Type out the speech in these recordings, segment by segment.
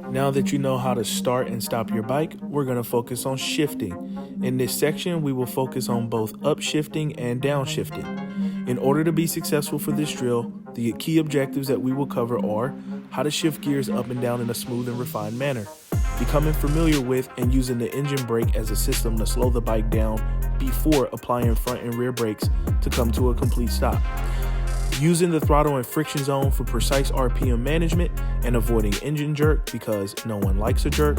Now that you know how to start and stop your bike, we're going to focus on shifting. In this section, we will focus on both upshifting and downshifting. In order to be successful for this drill, the key objectives that we will cover are how to shift gears up and down in a smooth and refined manner, becoming familiar with and using the engine brake as a system to slow the bike down before applying front and rear brakes to come to a complete stop, using the throttle and friction zone for precise RPM management and avoiding engine jerk because no one likes a jerk.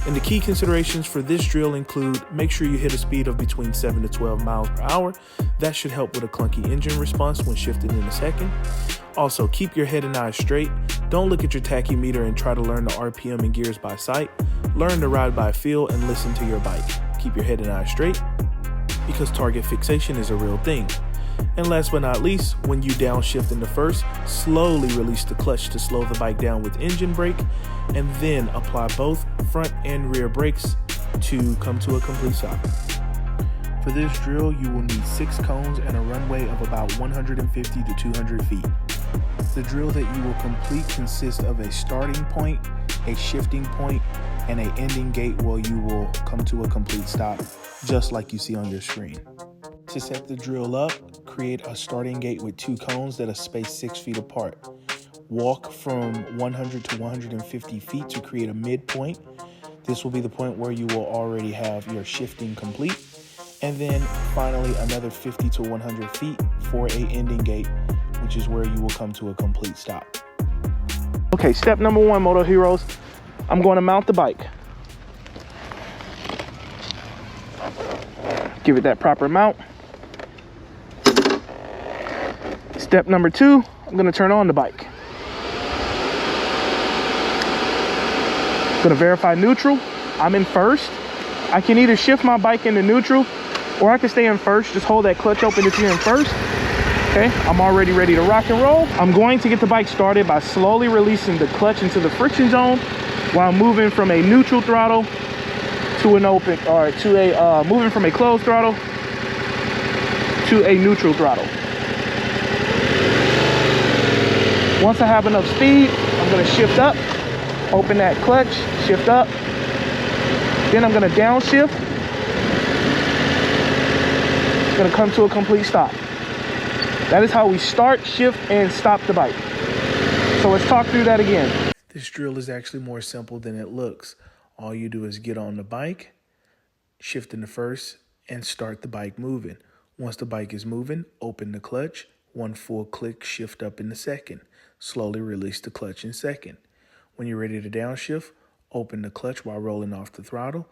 And the key considerations for this drill include make sure you hit a speed of between 7 to 12 miles per hour. That should help with a clunky engine response when shifting in a second. Also, keep your head and eyes straight. Don't look at your tachymeter and try to learn the RPM and gears by sight. Learn to ride by feel and listen to your bike. Keep your head and eyes straight because target fixation is a real thing. And last but not least, when you downshift in the first, slowly release the clutch to slow the bike down with engine brake, and then apply both front and rear brakes to come to a complete stop. For this drill, you will need 6 cones and a runway of about 150 to 200 feet. The drill that you will complete consists of a starting point, a shifting point, and an ending gate where you will come to a complete stop, just like you see on your screen. To set the drill up, create a starting gate with 2 cones that are spaced 6 feet apart. Walk from 100 to 150 feet to create a midpoint. This will be the point where you will already have your shifting complete. And then finally another 50 to 100 feet for a ending gate, which is where you will come to a complete stop. Okay, step number 1, Moto Heroes. I'm going to mount the bike. Give it that proper mount. Step number 2, I'm going to turn on the bike. I'm going to verify neutral. I'm in first. I can either shift my bike into neutral or I can stay in first. Just hold that clutch open if you're in first. Okay, I'm already ready to rock and roll. I'm going to get the bike started by slowly releasing the clutch into the friction zone while moving from a neutral throttle to an open, or to a moving from a closed throttle to a neutral throttle. Once I have enough speed, I'm going to shift up, open that clutch, shift up. Then I'm going to downshift. It's going to come to a complete stop. That is how we start, shift, and stop the bike. So let's talk through that again. This drill is actually more simple than it looks. All you do is get on the bike, shift in the first, and start the bike moving. Once the bike is moving, open the clutch, 1 full click, shift up in the second. Slowly release the clutch in second. When you're ready to downshift, open the clutch while rolling off the throttle.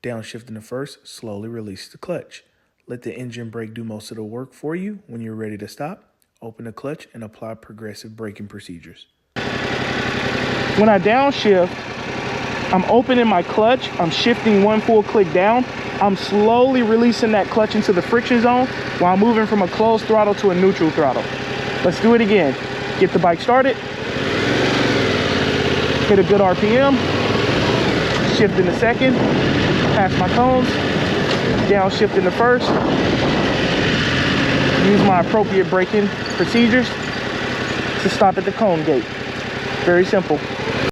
Downshift in the first, slowly release the clutch. Let the engine brake do most of the work for you. When you're ready to stop, open the clutch and apply progressive braking procedures. When I downshift, I'm opening my clutch, I'm shifting 1 full click down, I'm slowly releasing that clutch into the friction zone while moving from a closed throttle to a neutral throttle. Let's do it again. Get the bike started, hit a good RPM, shift in the second, pass my cones, downshift in the first, use my appropriate braking procedures to stop at the cone gate. Very simple.